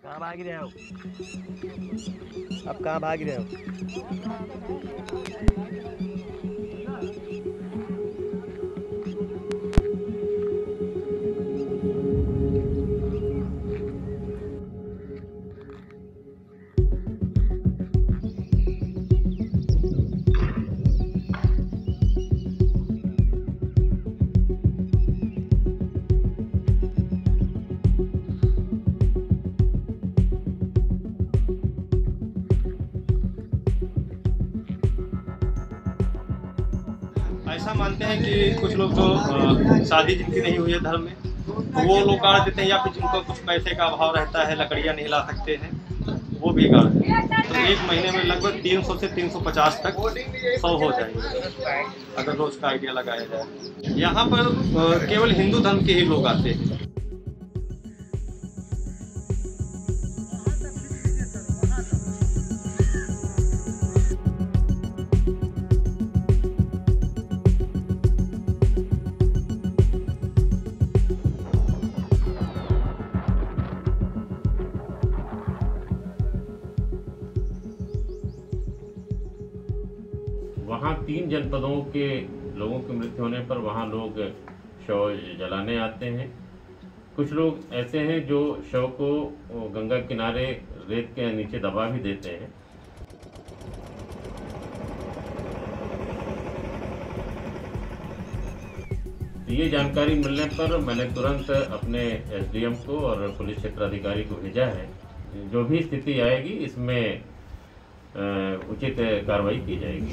कहाँ भाग रहे हो? अब कहाँ भाग रहे हो? ऐसा मानते हैं कि कुछ लोग जो शादी जिनकी नहीं हुई है धर्म में, तो वो लोग गाड़ देते हैं, या फिर जिनको कुछ पैसे का अभाव रहता है, लकड़ियाँ नहीं ला सकते हैं, वो भी गाड़ देते हैं। तो एक महीने में लगभग 300 से 350 तक 100 हो जाएंगे अगर रोज का आइडिया लगाया जाए। यहाँ पर केवल हिंदू धर्म के ही लोग आते हैं। वहाँ 3 जनपदों के लोगों की मृत्यु होने पर वहाँ लोग शव जलाने आते हैं। कुछ लोग ऐसे हैं जो शव को गंगा किनारे रेत के नीचे दबा भी देते हैं। तो ये जानकारी मिलने पर मैंने तुरंत अपने एसडीएम को और पुलिस क्षेत्राधिकारी को भेजा है। जो भी स्थिति आएगी इसमें उचित कार्रवाई की जाएगी।